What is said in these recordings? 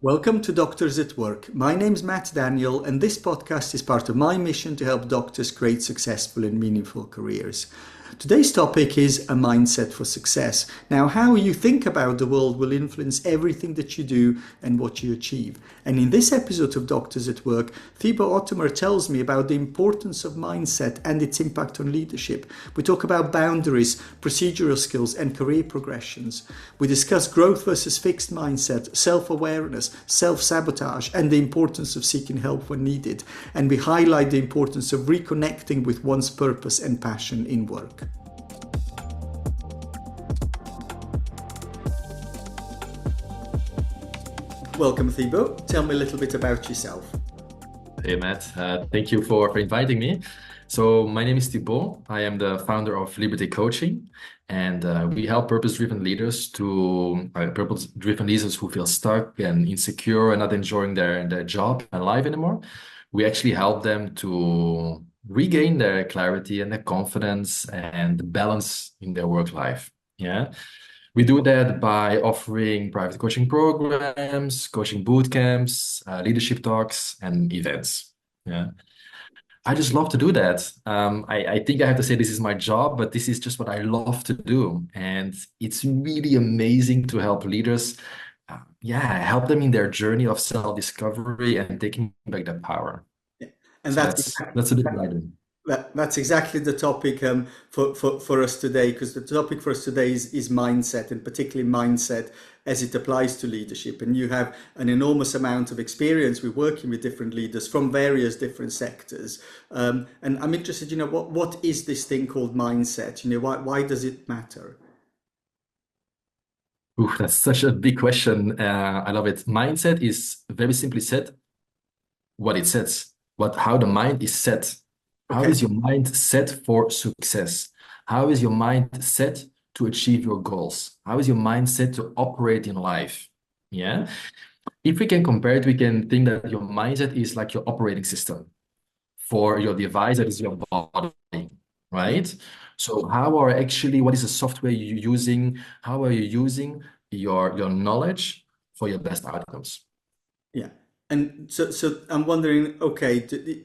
Welcome to Doctors at Work. My name's Matt Daniel, and this podcast is part of my mission to help doctors create successful and meaningful careers. Today's topic is a mindset for success. Now, how you think about the world will influence everything that you do and what you achieve. And in this episode of Doctors at Work, Thibaut Ottomer tells me about the importance of mindset and its impact on leadership. We talk about boundaries, procedural skills, and career progressions. We discuss growth versus fixed mindset, self-awareness, self-sabotage, and the importance of seeking help when needed. And we highlight the importance of reconnecting with one's purpose and passion in work. Welcome, Thibaut. Tell me a little bit about yourself. Hey Matt, thank you for inviting me. So my name is Thibaut. I am the founder of Liberty Coaching, and we help purpose-driven leaders who feel stuck and insecure and not enjoying their job and life anymore. We actually help them to regain their clarity and their confidence and balance in their work life. Yeah. We do that by offering private coaching programs, coaching boot camps, leadership talks, and events. Yeah. I just love to do that. I think I have to say this is my job, but this is just what I love to do. And it's really amazing to help leaders, help them in their journey of self-discovery and taking back their power. Yeah. And So that's a bit what I do. that's exactly the topic for us today, because the topic for us today is mindset, and particularly mindset as it applies to leadership. And you have an enormous amount of experience with working with different leaders from various different sectors. And I'm interested, what is this thing called mindset? Why does it matter? Ooh, that's such a big question. I love it. Mindset is very simply said what it says, how the mind is set. How Okay. is your mind set for success? How is your mind set to achieve your goals? How is your mind set to operate in life? Yeah. If we can compare it, we can think that your mindset is like your operating system for your device that is your body, Yeah. right? So what is the software you're using? How are you using your knowledge for your best outcomes? Yeah. And so I'm wondering, okay,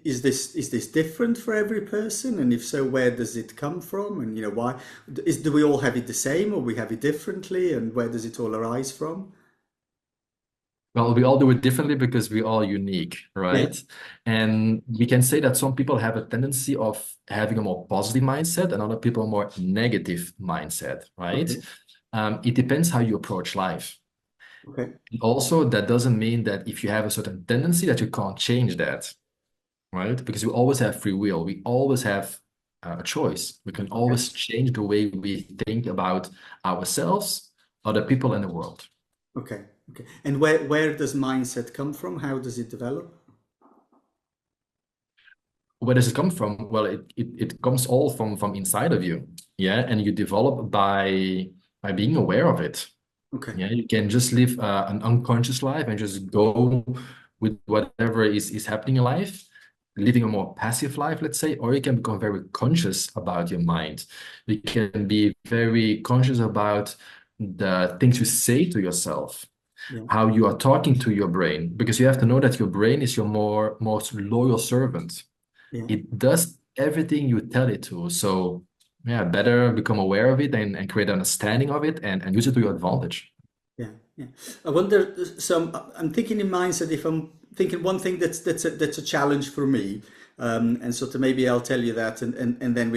is this different for every person? And if so, where does it come from? And why do we all have it the same, or we have it differently? And where does it all arise from? Well, we all do it differently because we're all unique, Yeah. right? And we can say that some people have a tendency of having a more positive mindset and other people a more negative mindset, right? Okay. It depends how you approach life. Okay. Also, that doesn't mean that if you have a certain tendency that you can't change that, right? Because we always have free will. We always have a choice. We can Okay. always change the way we think about ourselves, other people, and the world. Okay. Okay. And where does mindset come from? How does it develop? Where does it come from? Well, it comes all from inside of you. Yeah. And you develop by being aware of it. Okay. Yeah. You can just live an unconscious life and just go with whatever is happening in life, living a more passive life, let's say, or you can become very conscious about your mind. You can be very conscious about the things you say to yourself, Yeah. how you are talking to your brain, because you have to know that your brain is your most loyal servant. Yeah. It does everything you tell it to. So yeah, better become aware of it and create understanding of it and use it to your advantage. Yeah, yeah. I wonder. So I'm thinking in mindset. If I'm thinking one thing that's a challenge for me, and so to maybe I'll tell you that, and then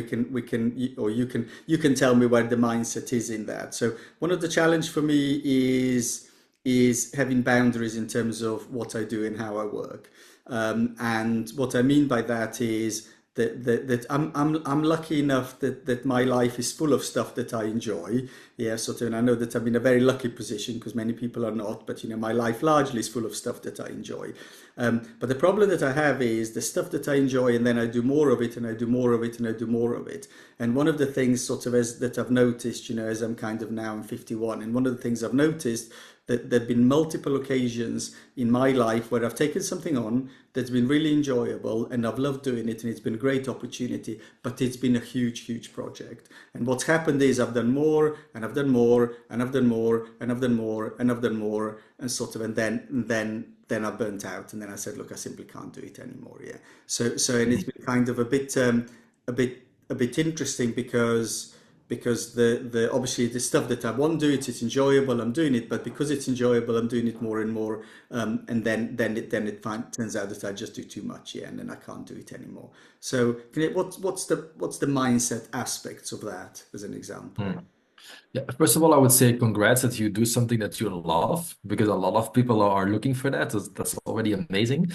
or you can tell me where the mindset is in that. So one of the challenge for me is having boundaries in terms of what I do and how I work. And what I mean by that is that I'm lucky enough that my life is full of stuff that I enjoy. Yeah, sort of, and I know that I'm in a very lucky position because many people are not, but my life largely is full of stuff that I enjoy. But the problem that I have is the stuff that I enjoy, and then I do more of it, and I do more of it, and I do more of it. And one of the things sort of as that I've noticed, as I'm kind of now I'm 51, and one of the things I've noticed that there've been multiple occasions in my life where I've taken something on that's been really enjoyable and I've loved doing it and it's been a great opportunity, but it's been a huge, huge project. And what's happened is I've done more and I've done more and I've done more and I've done more and I've done more and sort of, and then I burnt out, and then I said, look, I simply can't do it anymore. Yeah. So and it's been kind of a bit a bit interesting because the obviously the stuff that I want to do it's enjoyable, I'm doing it, but because it's enjoyable I'm doing it more and more, and then it turns out that I just do too much, yeah, and then I can't do it anymore. So what's the mindset aspects of that as an example? Mm. Yeah, first of all, I would say congrats that you do something that you love, because a lot of people are looking for that. That's already amazing.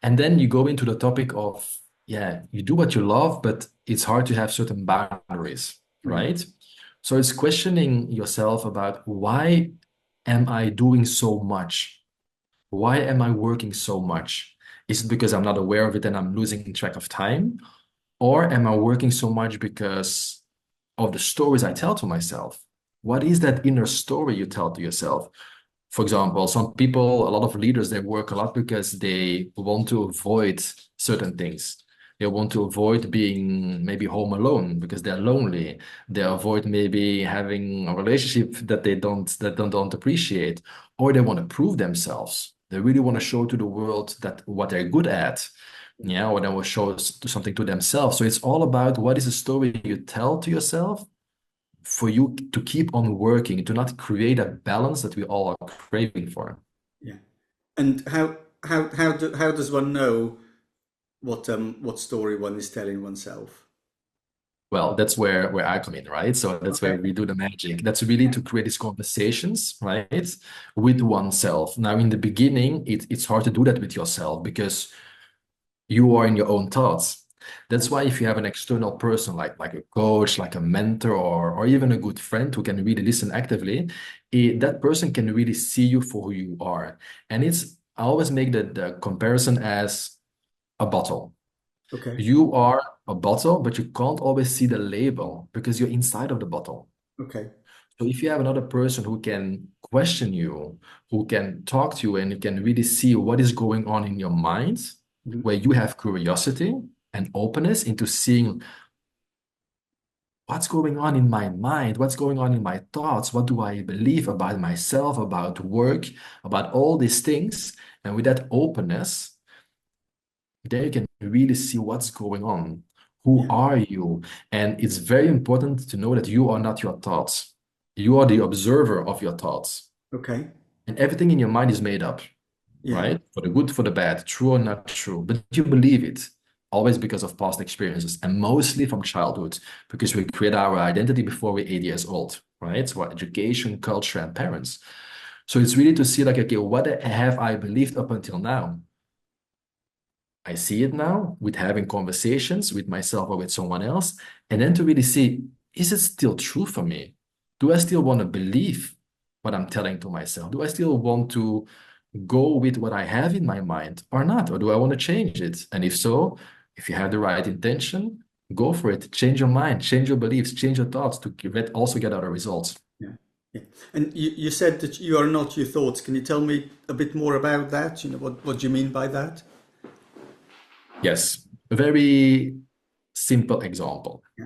And then you go into the topic of, yeah, you do what you love, but it's hard to have certain boundaries, Hmm. right? So it's questioning yourself about, why am I doing so much? Why am I working so much? Is it because I'm not aware of it and I'm losing track of time? Or am I working so much because of the stories I tell to myself? What is that inner story you tell to yourself? For example, some people, a lot of leaders, they work a lot because they want to avoid certain things. They want to avoid being maybe home alone because they're lonely. They avoid maybe having a relationship that don't appreciate, or they want to prove themselves. They really want to show to the world that what they're good at. Yeah, or they will show something to themselves. So it's all about, what is the story you tell to yourself for you to keep on working, to not create a balance that we all are craving for. Yeah. And how does one know what story one is telling oneself? Well, that's where I come in, right? So that's where Okay. we do the magic. That's really to create these conversations, right, with oneself. Now, in the beginning, it's hard to do that with yourself because you are in your own thoughts. Yeah. That's why if you have an external person like a coach, like a mentor, or even a good friend who can really listen actively, that person can really see you for who you are. And I always make the comparison as a bottle. Okay. You are a bottle, but you can't always see the label because you're inside of the bottle. Okay. So if you have another person who can question you, who can talk to you, and you can really see what is going on in your mind, Mhm. where you have curiosity and openness into seeing what's going on in my mind, what's going on in my thoughts, what do I believe about myself, about work, about all these things. And with that openness, there you can really see what's going on. Who Yeah. are you? And it's very important to know that you are not your thoughts. You are the observer of your thoughts. Okay. And everything in your mind is made up, Yeah. right? For the good, for the bad, true or not true. But you believe it, always because of past experiences and mostly from childhood, because we create our identity before we're 8 years old, right? So our education, culture, and parents. So it's really to see like, okay, what have I believed up until now? I see it now with having conversations with myself or with someone else, and then to really see, is it still true for me? Do I still want to believe what I'm telling to myself? Do I still want to go with what I have in my mind or not? Or do I want to change it? And if so, if you have the right intention, go for it. Change your mind, change your beliefs, change your thoughts to also get other results. Yeah. Yeah. And you said that you are not your thoughts. Can you tell me a bit more about that? What do you mean by that? Yes, a very simple example. Yeah.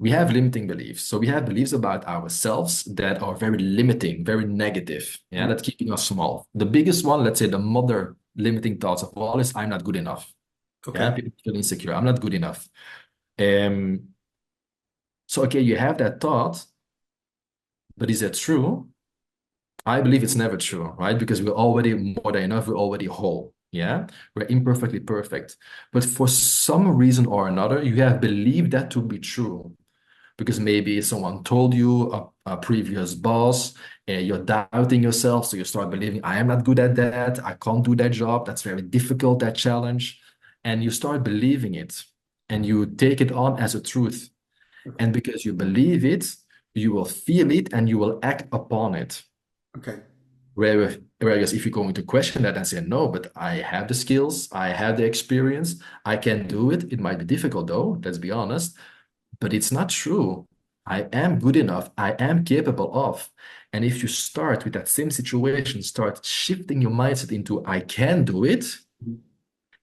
We have limiting beliefs. So we have beliefs about ourselves that are very limiting, very negative, yeah, Yeah. that's keeping us small. The biggest one, let's say the mother limiting thoughts of all is, I'm not good enough. Yeah, Okay. people feel insecure. I'm not good enough. Um, so okay, you have that thought, but is that true? I believe it's never true, right? Because we're already more than enough, we're already whole. Yeah, we're imperfectly perfect. But for some reason or another, you have believed that to be true, because maybe someone told you, a previous boss, you're doubting yourself. So you start believing, I am not good at that. I can't do that job. That's very difficult, that challenge. And you start believing it and you take it on as a truth. Okay. And because you believe it, you will feel it and you will act upon it. Okay. Whereas if you're going to question that and say, no, but I have the skills, I have the experience, I can do it. It might be difficult though, let's be honest, but it's not true. I am good enough. I am capable of. And if you start with that same situation, start shifting your mindset into I can do it,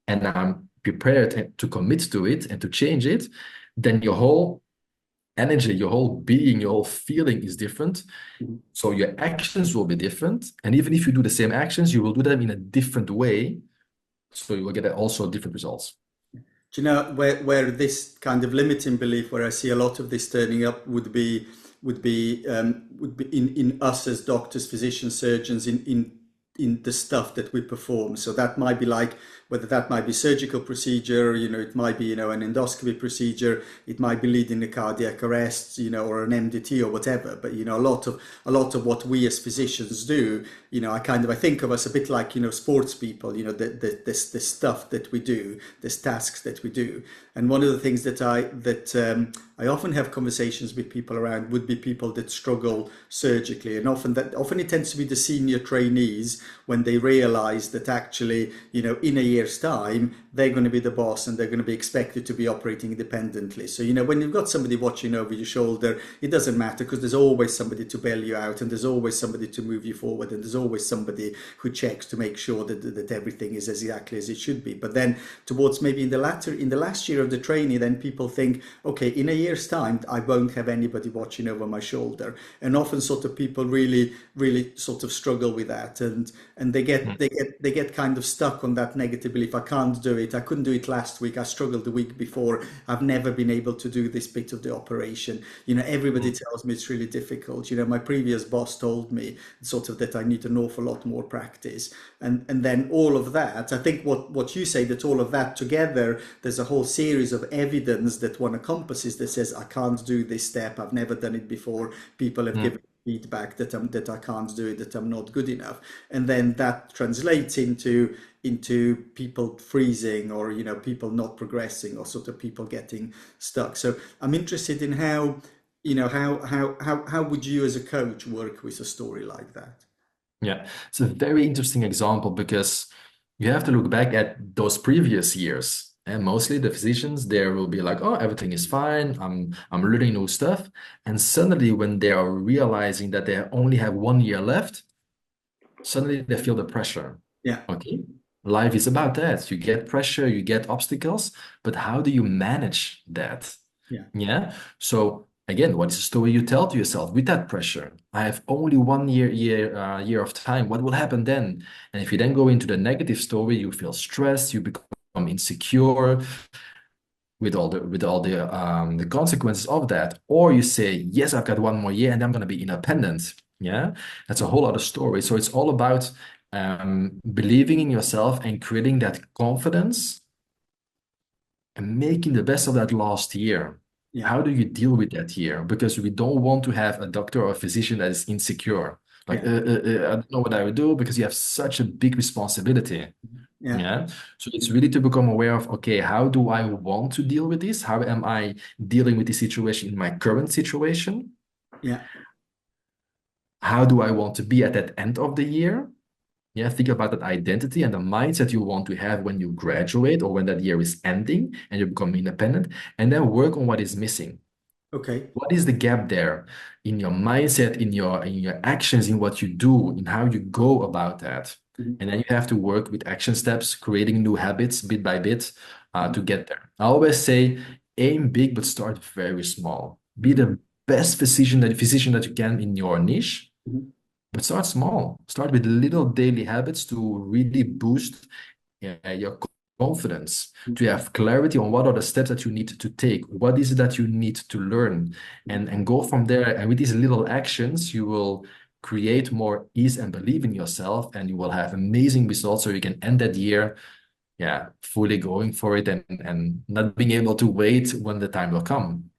and I'm prepared to commit to it and to change it, then your whole energy, your whole being, your whole feeling is different. Mhm. So your actions will be different. And even if you do the same actions, you will do them in a different way. So you will get also different results. Do you know where this kind of limiting belief, where I see a lot of this turning up, would be in us as doctors, physicians, surgeons, in the stuff that we perform. So that might be like, whether that might be surgical procedure, it might be, an endoscopy procedure, it might be leading a cardiac arrest, or an MDT or whatever. But a lot of what we as physicians do, I think of us a bit like, sports people, the stuff that we do, the tasks that we do. And one of the things I often have conversations with people around would be people that struggle surgically, and often it tends to be the senior trainees, when they realize that actually, in a year's time, they're going to be the boss and they're going to be expected to be operating independently. So, when you've got somebody watching over your shoulder, it doesn't matter, because there's always somebody to bail you out, and there's always somebody to move you forward, and there's always somebody who checks to make sure that everything is exactly as it should be. But then towards maybe in the last year of the training, then people think, okay, in a year's time, I won't have anybody watching over my shoulder. And often sort of people really, really sort of struggle with that. And they get kind of stuck on that negative belief. I can't do it. I couldn't do it last week. I struggled the week before. I've never been able to do this bit of the operation. Everybody tells me it's really difficult. My previous boss told me sort of that I need an awful lot more practice. And then all of that, I think what you say, that all of that together, there's a whole series of evidence that one encompasses that says, I can't do this step. I've never done it before. People have given feedback that I can't do it, that I'm not good enough. And then that translates into people freezing, or people not progressing, or sort of people getting stuck. So I'm interested in how would you as a coach work with a story like that? Yeah, it's a very interesting example because you have to look back at those previous years. And mostly the physicians there will be like, oh, everything is fine. I'm learning new stuff. And suddenly when they are realizing that they only have 1 year left, suddenly they feel the pressure. Yeah, Okay. Life is about that. You get pressure, you get obstacles, but how do you manage that? yeah, Yeah. So again, what is the story you tell to yourself with that pressure? I have only 1 year of time. What will happen then? And if you then go into the negative story, you feel stressed, you become insecure with all the consequences of that. Or you say, yes, I've got 1 more year and I'm going to be independent. Yeah. That's a whole other story. So it's all about believing in yourself and creating that confidence and making the best of that last year. yeah, How do you deal with that year? Because we don't want to have a doctor or a physician that is insecure. Like, yeah, I don't know what I would do, because you have such a big responsibility. yeah, Yeah. So it's really to become aware of, okay, how do I want to deal with this? How am I dealing with this situation in my current situation? yeah, How do I want to be at that end of the year? Yeah, think about that identity and the mindset you want to have when you graduate or when that year is ending and you become independent, and then work on what is missing. okay, What is the gap there in your mindset, in your actions, in what you do, in how you go about that? mhm, And then you have to work with action steps, creating new habits bit by bit mhm, to get there. I always say, aim big, but start very small. Be mhm, the best physician that you can in your niche, mhm, but start small. Start with little daily habits to really boost your confidence, mhm, to have clarity on what are the steps that you need to take, what is it that you need to learn, mhm. and go from there. And with these little actions, you will create more ease and believe in yourself, and you will have amazing results. So you can end that year, yeah, fully going for it and not being able to wait when the time will come.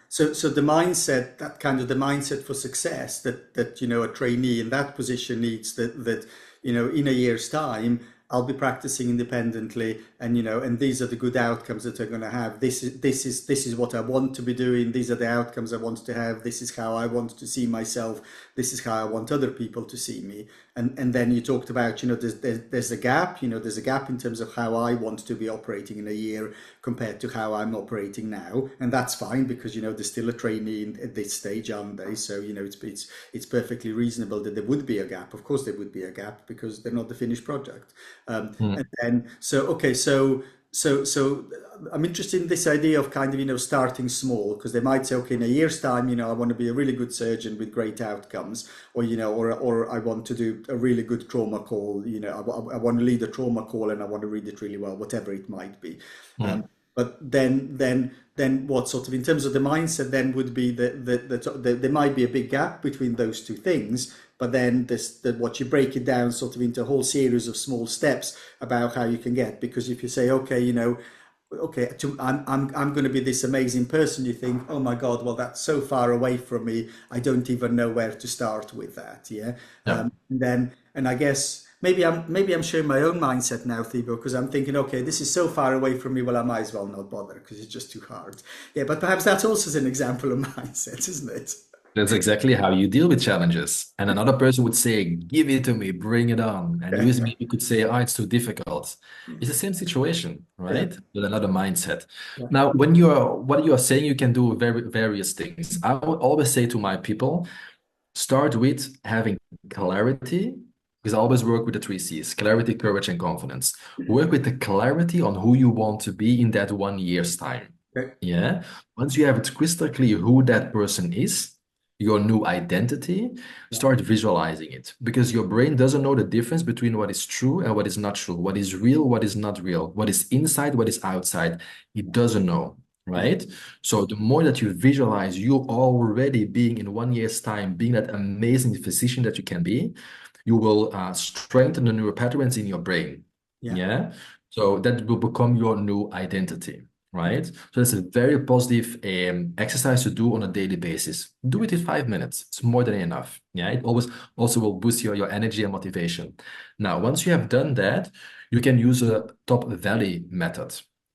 So the mindset, that kind of the mindset for success that a trainee in that position needs, that in a year's time I'll be practicing independently, and these are the good outcomes that are going to have. This is what I want to be doing. These are the outcomes I want to have. This is how I want to see myself. This is how I want other people to see me. And then you talked about, there's a gap, there's a gap in terms of how I want to be operating in a year compared to how I'm operating now, and that's fine because there's still a trainee at this stage, aren't they? So it's perfectly reasonable that there would be a gap. Of course, there would be a gap because they're not the finished project. And Mm. then so okay, so I'm interested in this idea of kind of starting small, because they might say, okay, in a year's time, I want to be a really good surgeon with great outcomes, or or I want to do a really good trauma call. I want to lead a trauma call and I want to read it really well, whatever it might be. Um, Mm. but then what sort of, in terms of the mindset, then would be that there might be a big gap between those two things. But then what you break it down sort of into a whole series of small steps about how you can get. Because if you say, okay, I'm going to be this amazing person, you think, oh my God, well, that's so far away from me. I don't even know where to start with that. Yeah. Yeah. And I guess maybe I'm showing my own mindset now, Thibaut, because I'm thinking, okay, this is so far away from me. Well, I might as well not bother because it's just too hard. Yeah. But perhaps that's also an example of mindset, isn't it? That's exactly how you deal with challenges. And another person would say, give it to me, bring it on. And you Yeah. maybe could say, oh, it's too difficult. It's the same situation, Yeah. right? With another mindset. Yeah. Now, what you are saying, you can do various things. I would always say to my people, start with having clarity, because I always work with the three C's: clarity, courage, and confidence. Work with the clarity on who you want to be in that 1 year's time. Okay. Yeah. Once you have it crystal clear who that person is, your new identity, Yeah. start visualizing it, because your brain doesn't know the difference between what is true and what is not true, what is real, what is not real, what is inside, what is outside. It doesn't know, Yeah. right? So the more that you visualize you already being in 1 year's time, being that amazing physician that you can be, you will strengthen the neural patterns in your brain. Yeah. Yeah. So that will become your new identity, Okay. right? So that's a very positive exercise to do on a daily basis. Do it in 5 minutes. It's more than enough. Yeah. It always also will boost your energy and motivation. Now, once you have done that, you can use a top valley method.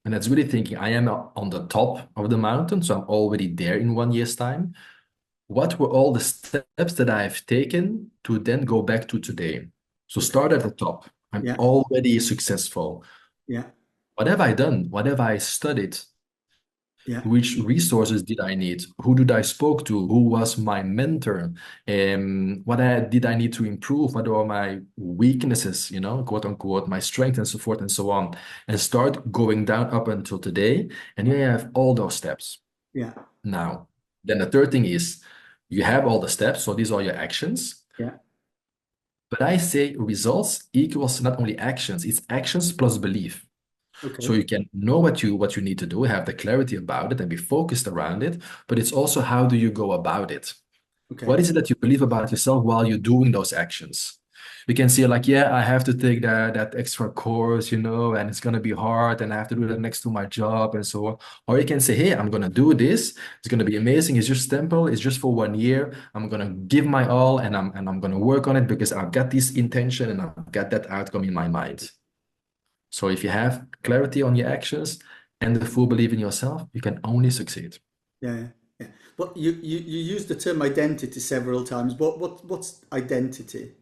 And that's really thinking, I am on the top of the mountain, so I'm already there in 1 year's time. What were all the steps that I've taken to then go back to today? So Okay. start at the top. I'm Yeah. already successful. Yeah. What have I done? What have I studied? Yeah. Which resources did I need? Who did I spoke to? Who was my mentor? Did I need to improve? What are my weaknesses, quote unquote, my strength and so forth and so on. And start going down up until today. And you have all those steps. Yeah. Now, then the third thing is you have all the steps. So these are your actions. Yeah. But I say results equals not only actions, it's actions plus belief. So Okay. you can know what you need to do, have the clarity about it, and be focused around it. But it's also how do you go about it? What Okay. is it that you believe about yourself while you're doing those actions? We can say like, yeah, I have to take that extra course, and it's gonna be hard, and I have to do that next to my job and so on. Or you can say, hey, I'm gonna do this. It's gonna be amazing. It's just simple. It's just for 1 year. I'm gonna give my all, and I'm gonna work on it because I've got this intention and I've got that outcome in my mind. So if you have clarity on your actions and the full belief in yourself, you can only succeed. Yeah. Yeah. Yeah. But you used the term identity several times. What's identity?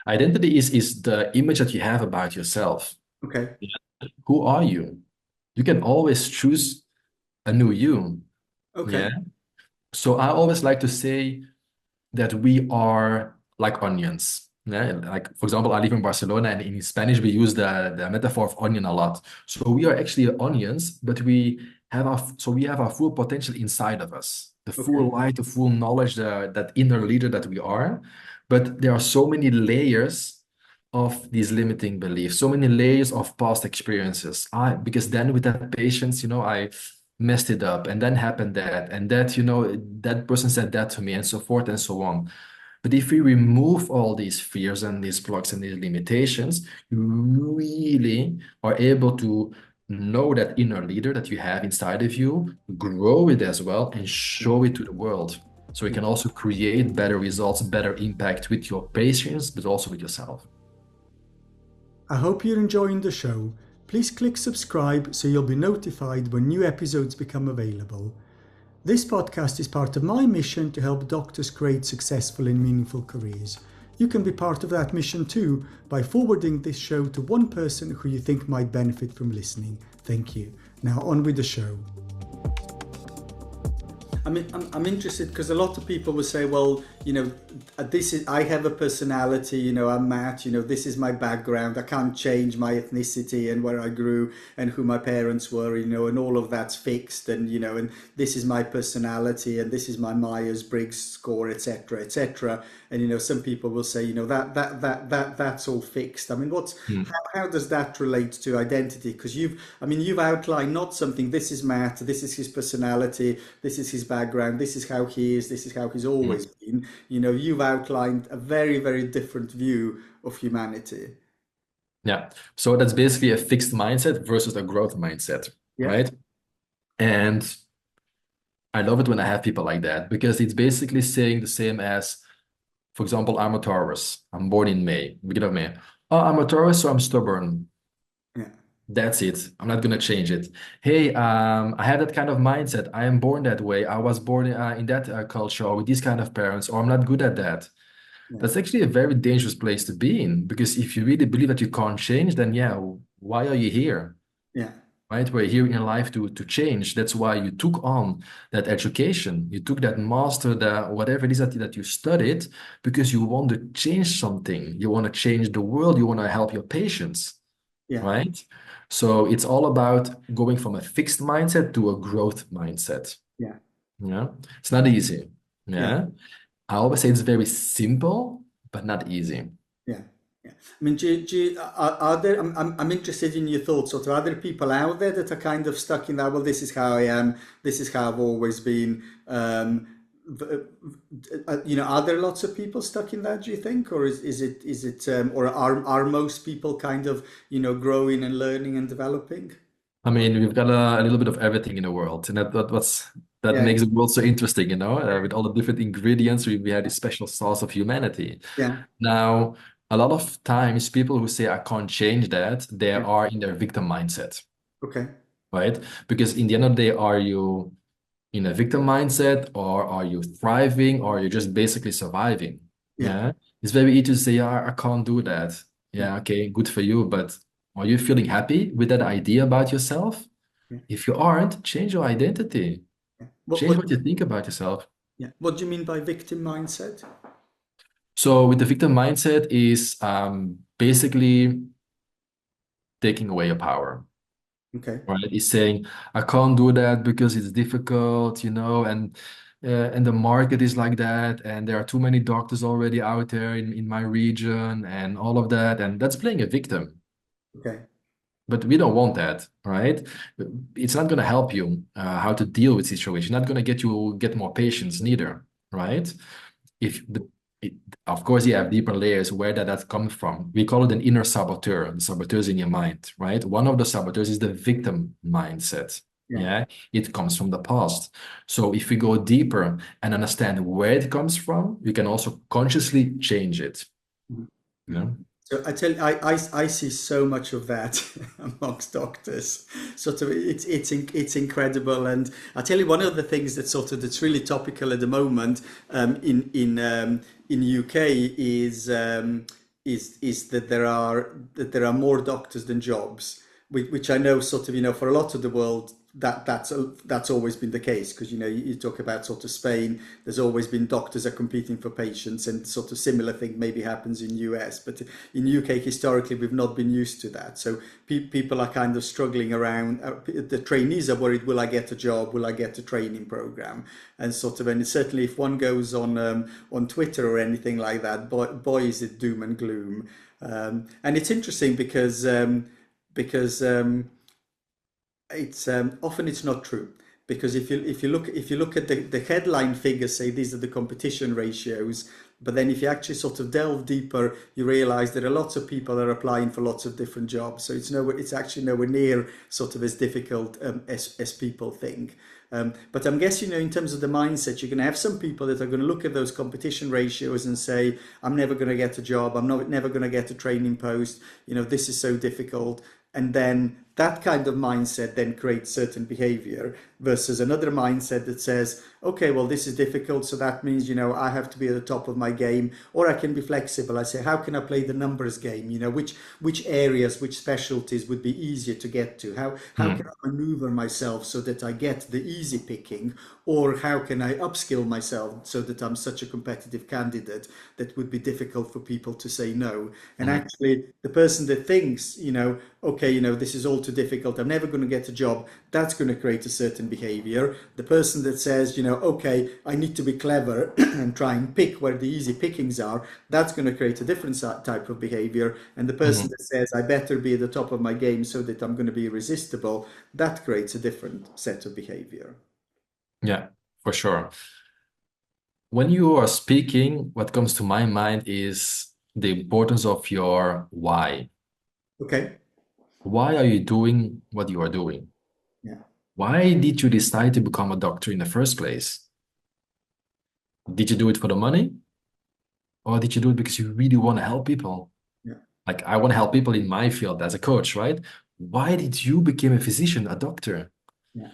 Identity is the image that you have about yourself. Okay. Who are you? You can always choose a new you. Yeah. Okay. So I always like to say that we are like onions. Yeah, like for example, I live in Barcelona, and in Spanish we use the metaphor of onion a lot. So we are actually onions, but we have our full potential inside of us, the Okay. full light, the full knowledge, that inner leader that we are. But there are so many layers of these limiting beliefs, so many layers of past experiences. Because then with that patience, I messed it up, and then happened that, and that, that person said that to me, and so forth and so on. But if we remove all these fears and these blocks and these limitations, you really are able to know that inner leader that you have inside of you, grow it as well, and show it to the world. So you Yeah. can also create better results, better impact with your patients, but also with yourself. I hope you're enjoying the show. Please click subscribe so you'll be notified when new episodes become available. This podcast is part of my mission to help doctors create successful and meaningful careers. you can be part of that mission too by forwarding this show to one person who you think might benefit from listening. Thank you. Now on with the show. I mean, I'm interested because a lot of people will say, well, I have a personality, I'm Matt, this is my background. I can't change my ethnicity and where I grew and who my parents were, and all of that's fixed. And this is my personality and this is my Myers-Briggs score, etc., etc. And, some people will say, that's all fixed. I mean, how does that relate to identity? Because you've outlined not something, this is Matt, this is his personality, this is his background, this is how he is, this is how he's always been. You've outlined a very, very different view of humanity. Yeah. So that's basically a fixed mindset versus a growth mindset, Yeah, right? And I love it when I have people like that because it's basically saying the same as, for example, I'm a Taurus. I'm born in May, beginning of May. Oh, I'm a Taurus, so I'm stubborn. yeah, That's it. I'm not gonna change it. Hey, I have that kind of mindset. I am born that way. I was born in that culture or with these kind of parents, or I'm not good at that. yeah, That's actually a very dangerous place to be in because if you really believe that you can't change, then yeah, why are you here? yeah, Right? We're here in life to change. That's why you took on that education. You took that master, that whatever it is that you studied, because you want to change something. You want to change the world. You want to help your patients, yeah, right? So it's all about going from a fixed mindset to a growth mindset. yeah, Yeah. It's not easy. yeah. Yeah. I always say it's very simple, but not easy. Yeah, yeah. I mean, are there? I'm interested in your thoughts. Sort of, are there people out there that are kind of stuck in that? Well, this is how I am. This is how I've always been. Are there lots of people stuck in that? Do you think, or is it, or are most people kind of growing and learning and developing? I mean, we've got a little bit of everything in the world, and that Yeah, makes the world so interesting, with all the different ingredients, we had this special sauce of humanity. yeah, Now, a lot of times, people who say I can't change that, they yeah. are in their victim mindset, Okay. right? Because in the end of the day, are you in a victim mindset, or are you thriving, or you're just basically surviving? Yeah, Yeah, it's very easy to say, yeah, I can't do that. yeah, Yeah, okay, good for you, but are you feeling happy with that idea about yourself? yeah, If you aren't, change your identity. yeah. Change what you think about yourself. Yeah. What do you mean by victim mindset? So with the victim mindset is basically taking away your power, Okay. right? It's saying, I can't do that because it's difficult, and the market is like that, and there are too many doctors already out there in my region and all of that. And that's playing a victim. Okay. But we don't want that, right? It's not going to help you how to deal with situation. Not going to get more patience neither, right? If the it, of course you have deeper layers where that comes from. We call it an inner saboteur. The saboteurs in your mind, right? One of the saboteurs is the victim mindset. Yeah. Yeah, it comes from the past. So if we go deeper and understand where it comes from, we can also consciously change it. Mhm. Yeah. Mhm. So I tell you, I see so much of that amongst doctors. Sort of, it's incredible, and I tell you, one of the things that's really topical at the moment in UK is that there are more doctors than jobs, which I know sort of for a lot of the world that's always been the case, because you talk about sort of Spain, there's always been doctors are competing for patients, and sort of similar thing maybe happens in US, but in UK historically we've not been used to that. So people are kind of struggling around. The trainees are worried, will I get a job, will I get a training program, and sort of, and certainly if one goes on Twitter or anything like that, boy is it doom and gloom. And it's interesting because it's often it's not true, because if you look at the headline figures, say these are the competition ratios, but then if you actually sort of delve deeper, you realize there are lots of people that are applying for lots of different jobs. So it's actually nowhere near sort of as difficult as people think. But I'm guessing, in terms of the mindset, you're going to have some people that are going to look at those competition ratios and say, I'm never going to get a job. I'm never going to get a training post. This is so difficult. And then that kind of mindset then creates certain behavior versus another mindset that says, okay, well, this is difficult, so that means, I have to be at the top of my game, or I can be flexible. I say, how can I play the numbers game? Which areas, which specialties would be easier to get to? How can Mm, I maneuver myself so that I get the easy picking, or how can I upskill myself so that I'm such a competitive candidate that would be difficult for people to say no? And mm, actually, the person that thinks, okay, this is all too difficult, I'm never going to get a job, that's going to create a certain behavior. The person that says, okay, I need to be clever and try and pick where the easy pickings are, that's going to create a different type of behavior. And the person mhm. that says, I better be at the top of my game so that I'm going to be irresistible, that creates a different set of behavior. Yeah, for sure. When you are speaking, what comes to my mind is the importance of your why. Okay. Why are you doing what you are doing? Yeah. Why did you decide to become a doctor in the first place? Did you do it for the money? Or did you do it because you really want to help people? Yeah. Like I want to help people in my field as a coach, right? Why did you become a physician, a doctor? Yeah.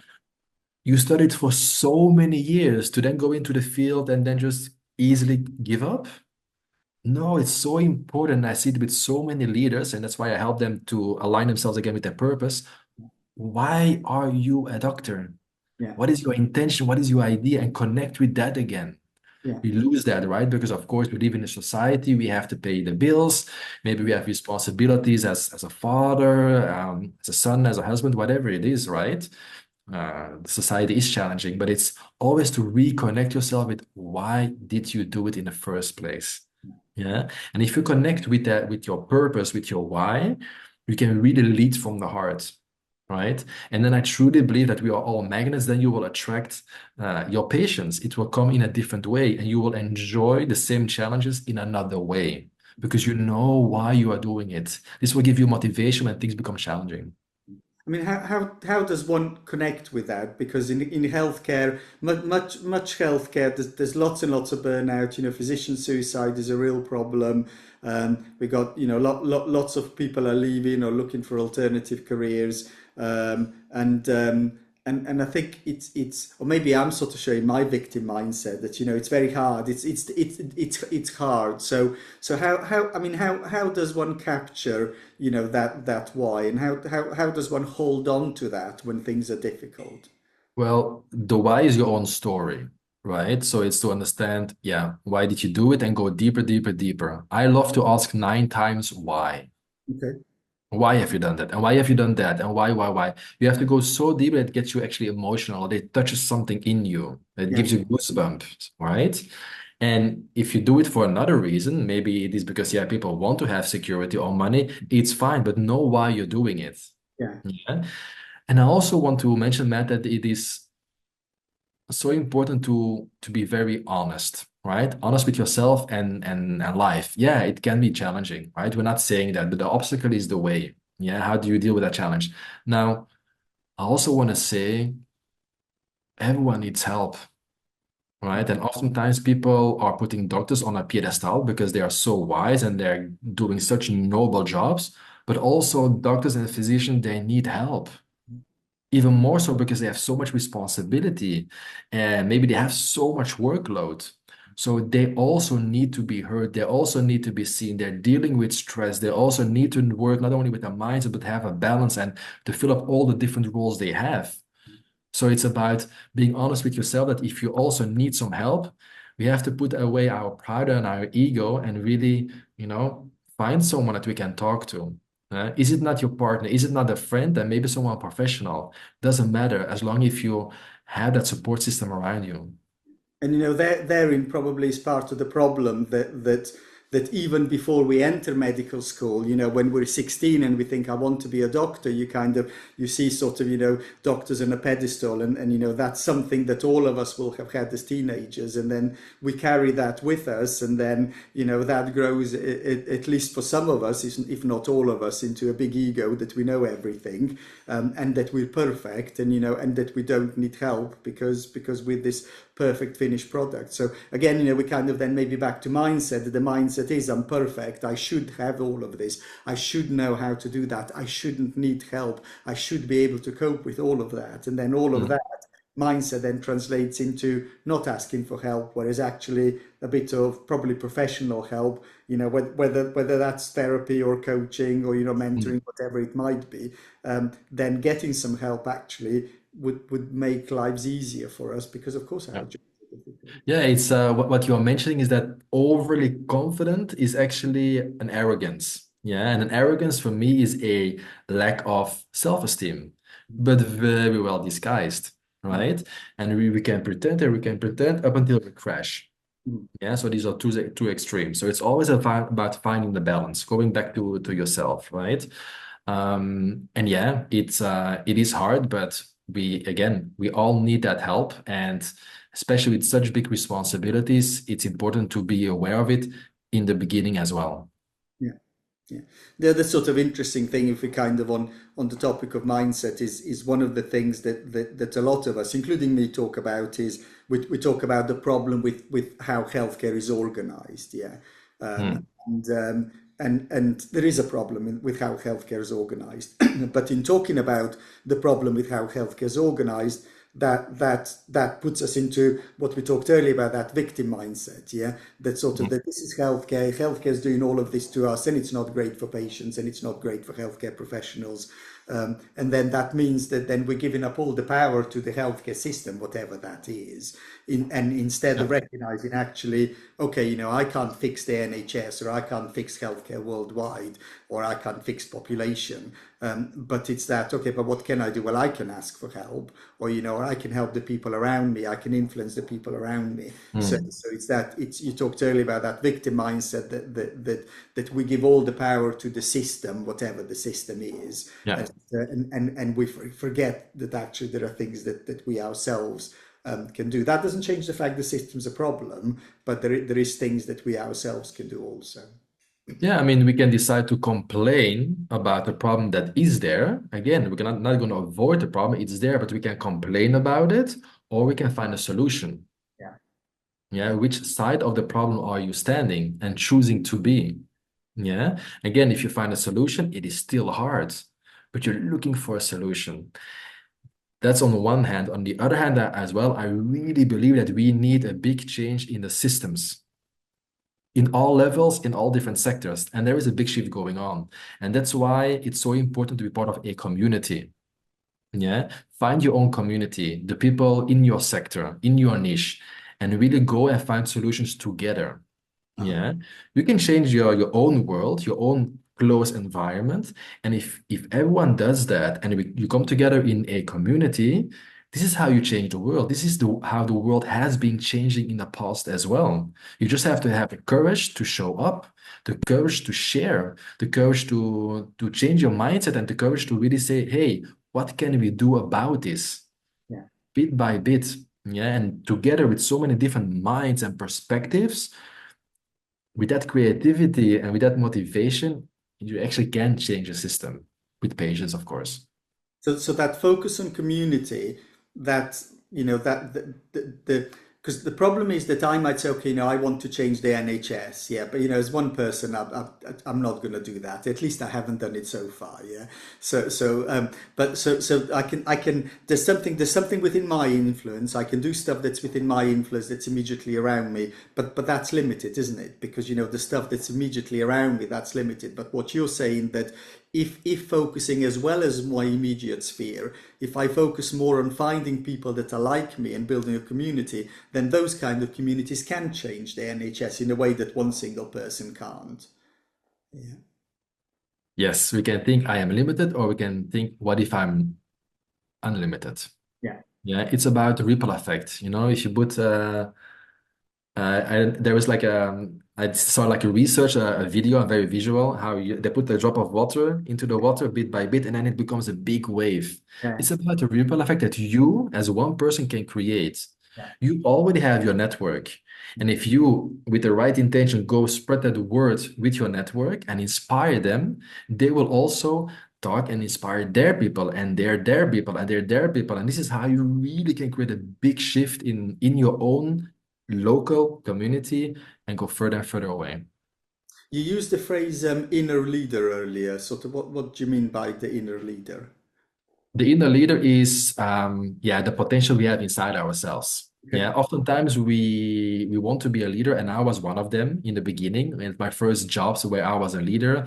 You studied for so many years to then go into the field and then just easily give up? No, it's so important. I see it with so many leaders, and that's why I help them to align themselves again with their purpose. Why are you a doctor? Yeah. What is your intention? What is your idea? And connect with that again. Yeah. We lose that, right? Because of course we live in a society, we have to pay the bills. Maybe we have responsibilities as a father, as a son, as a husband, whatever it is, right? The society is challenging, but it's always to reconnect yourself with why did you do it in the first place? Yeah. And if you connect with that, with your purpose, with your why, you can really lead from the heart, right? And then I truly believe that we are all magnets, then you will attract your patients. It will come in a different way and you will enjoy the same challenges in another way because you know why you are doing it. This will give you motivation when things become challenging. I mean, how does one connect with that? Because in healthcare, much healthcare, there's lots and lots of burnout. Physician suicide is a real problem. We got lots of people are leaving or looking for alternative careers, and I think it's or maybe I'm sort of showing my victim mindset that it's very hard. It's hard. So how I mean how does one capture that why, and how does one hold on to that when things are difficult? Well, the why is your own story, right? So it's to understand, yeah, why did you do it and go deeper, deeper, deeper. I love to ask 9 times why. Okay. Why have you done that? And why have you done that? And why? You have to go so deep that it gets you actually emotional. It touches something in you. It Yeah. gives you goosebumps, right? And if you do it for another reason, maybe it is because, yeah, people want to have security or money, it's fine, but know why you're doing it. Yeah. Yeah. And I also want to mention, Matt, that it is so important to be very honest, right? Honest with yourself and life. Yeah, it can be challenging, right? We're not saying that, but the obstacle is the way. Yeah, how do you deal with that challenge? Now, I also want to say everyone needs help, right? And oftentimes people are putting doctors on a pedestal because they are so wise and they're doing such noble jobs, but also doctors and physicians, they need help. Even more so because they have so much responsibility and maybe they have so much workload. So they also need to be heard. They also need to be seen. They're dealing with stress. They also need to work not only with their minds, but have a balance and to fill up all the different roles they have. So it's about being honest with yourself that if you also need some help, we have to put away our pride and our ego and really, find someone that we can talk to. Is it not your partner? Is it not a friend? Then maybe someone professional. Doesn't matter as long if you have that support system around you. And therein probably is part of the problem that even before we enter medical school, when we're 16 and we think I want to be a doctor, you see sort of doctors on a pedestal, and that's something that all of us will have had as teenagers, and then we carry that with us, and then that grows at least for some of us, if not all of us, into a big ego that we know everything, and that we're perfect, and and that we don't need help because we're this perfect finished product. So again, we kind of then maybe back to mindset. The mindset mindset is I'm perfect, I should have all of this, I should know how to do that, I shouldn't need help, I should be able to cope with all of that. And then all of Mm. that mindset then translates into not asking for help, whereas actually a bit of probably professional help, whether that's therapy or coaching or Mm. mentoring, whatever it might be, then getting some help actually would make lives easier for us because of course our Yeah. jobs are difficult. Yeah, it's what you're mentioning is that overly confident is actually an arrogance. Yeah, and an arrogance for me is a lack of self-esteem, but very well disguised, Mm, right? And we can pretend and we can pretend up until we crash. mm, Yeah, so these are two extremes. So it's always about finding the balance, going back to yourself, right? And yeah, it is hard, but we all need that help, and especially with such big responsibilities, it's important to be aware of it in the beginning as well. yeah. Yeah. The other sort of interesting thing, if we kind of on the topic of mindset, is one of the things that a lot of us, including me, talk about is we talk about the problem with how healthcare is organized. Yeah. Um, Hmm. and and there is a problem with how healthcare is organized. But in talking about the problem with how healthcare is organized, that puts us into what we talked earlier about, that victim mindset. Yeah, that sort of Hmm. that this is healthcare is doing all of this to us, and it's not great for patients, and it's not great for healthcare professionals. And then that means that then we're giving up all the power to the healthcare system, whatever that is, and instead of Yeah. recognizing actually, okay, I can't fix the NHS, or I can't fix healthcare worldwide, or I can't fix population. But it's that, okay, but what can I do? Well, I can ask for help, or I can help the people around me, I can influence the people around me. So, Hmm. so it's you talked earlier about that victim mindset, that we give all the power to the system, whatever the system is, Yeah. and we forget that actually there are things that we ourselves can do. That doesn't change the fact the system's a problem, but there is things that we ourselves can do also. Yeah, I mean, we can decide to complain about the problem that is there. Again, we're not going to avoid the problem. It's there, but we can complain about it, or we can find a solution. Yeah, Yeah, which side of the problem are you standing and choosing to be? Yeah. Again, if you find a solution, it is still hard, but you're looking for a solution. That's on the one hand. On the other hand, as well, I really believe that we need a big change in the systems in all levels, in all different sectors. And there is a big shift going on. And that's why it's so important to be part of a community. Yeah. Find your own community, the people in your sector, in your niche, and really go and find solutions together. uh-huh. Yeah, you can change your own world, your own close environment, and if everyone does that, and you come together in a community, this is how you change the world. This is how the world has been changing in the past as well. You just have to have the courage to show up, the courage to share, the courage to change your mindset, and the courage to really say, "Hey, what can we do about this?" Yeah. Bit by bit. Yeah, and together with so many different minds and perspectives with that creativity and with that motivation, you actually can change the system with patience, of course. So that focus on community, that that the because the problem is that I might say, okay, I want to change the NHS, yeah, but as one person, I'm not going to do that. At least I haven't done it so far, yeah. So I can. There's something within my influence. I can do stuff that's within my influence, that's immediately around me, but that's limited, isn't it? Because the stuff that's immediately around me, that's limited. But what you're saying, that if focusing as well as my immediate sphere, if I focus more on finding people that are like me and building a community, then those kind of communities can change the NHS in a way that one single person can't. Yeah. Yes, we can think I am limited, or we can think, what if I'm unlimited? Yeah. Yeah, it's about the ripple effect. If you put there was like I saw like a research, a video, a very visual, how they put a drop of water into the water bit by bit, and then it becomes a big wave. Yeah. It's about the ripple effect that you, as one person, can create. Yeah. You already have your network. And if you, with the right intention, go spread that word with your network and inspire them, they will also talk and inspire their people, and they're their people, and they're their people. And this is how you really can create a big shift in your own local community and go further and further away. You used the phrase inner leader earlier. Sort of what do you mean by the inner leader? The inner leader is, yeah, the potential we have inside ourselves. Okay. Yeah, oftentimes we want to be a leader, and I was one of them in the beginning. In my first jobs where I was a leader,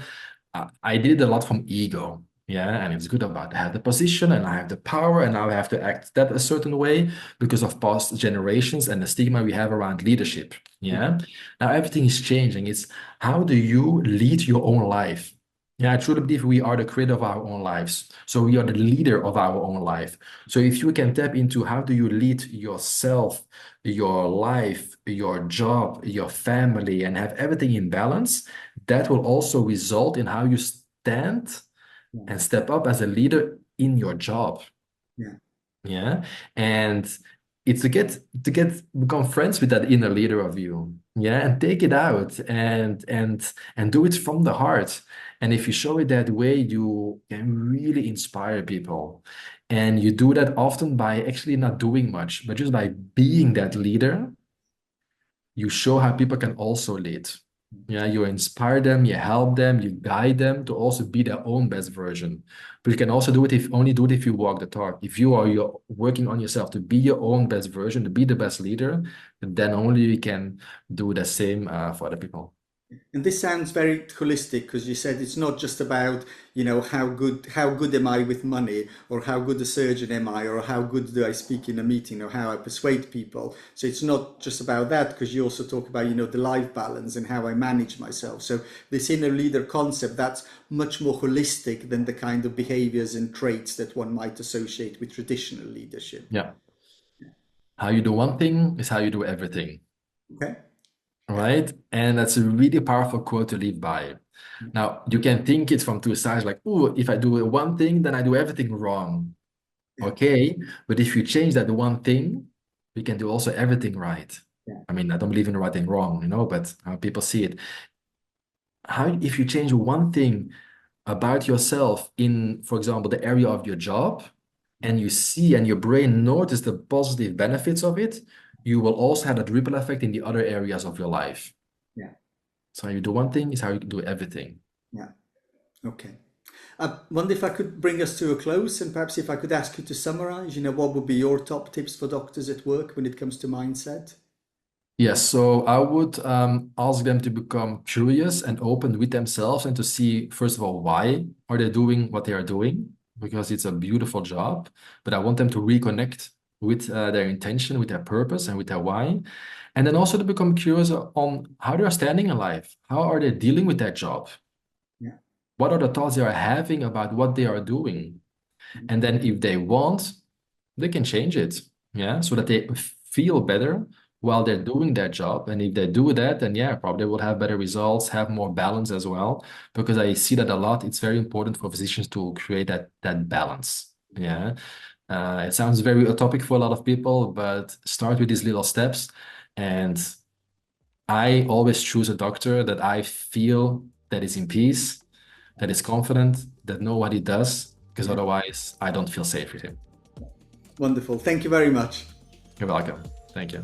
I did a lot from ego. Yeah, and it's good about I have the position and I have the power, and now I have to act that a certain way because of past generations and the stigma we have around leadership. Yeah. Yeah, now everything is changing. It's how do you lead your own life? Yeah, I truly believe we are the creator of our own lives. So we are the leader of our own life. So if you can tap into how do you lead yourself, your life, your job, your family, and have everything in balance, that will also result in how you stand Yeah. and step up as a leader in your job. Yeah. Yeah. And it's to get become friends with that inner leader of you. Yeah. And take it out and do it from the heart. And if you show it that way, you can really inspire people. And you do that often by actually not doing much, but just by being that leader, you show how people can also lead. Yeah, you inspire them, you help them, you guide them to also be their own best version. But you can also do it if only do it if you walk the talk. If you're working on yourself to be your own best version, to be the best leader, then only you can do the same for other people. And this sounds very holistic because you said it's not just about, how good am I with money, or how good a surgeon am I, or how good do I speak in a meeting, or how I persuade people. So it's not just about that, because you also talk about, the life balance and how I manage myself. So this inner leader concept, that's much more holistic than the kind of behaviors and traits that one might associate with traditional leadership. Yeah. How you do one thing is how you do everything, Okay? right? And that's a really powerful quote to live by. Now, you can think it from two sides, like, oh, if I do one thing, then I do everything wrong. Yeah. Okay, but if you change that one thing, we can do also everything right. Yeah. I mean, I don't believe in right and wrong, but how people see it. How if you change one thing about yourself in, for example, the area of your job, and you see and your brain notice the positive benefits of it, you will also have that ripple effect in the other areas of your life. Yeah. So how you do one thing is how you do everything. Yeah. Okay. I wonder if I could bring us to a close, and perhaps if I could ask you to summarize, what would be your top tips for doctors at work when it comes to mindset? Yes, so I would ask them to become curious and open with themselves and to see, first of all, why are they doing what they are doing? Because it's a beautiful job, but I want them to reconnect with their intention, with their purpose, and with their why. And then also to become curious on how they are standing in life. How are they dealing with that job? Yeah. What are the thoughts they are having about what they are doing? And then if they want, they can change it. Yeah. So that they feel better while they're doing their job. And if they do that, then yeah, probably will have better results, have more balance as well. Because I see that a lot. It's very important for physicians to create that balance. Yeah. It sounds very utopic for a lot of people, but start with these little steps. And I always choose a doctor that I feel that is in peace, that is confident, that know what he does, because Yeah. otherwise I don't feel safe with him. Wonderful. Thank you very much. You're welcome. Thank you.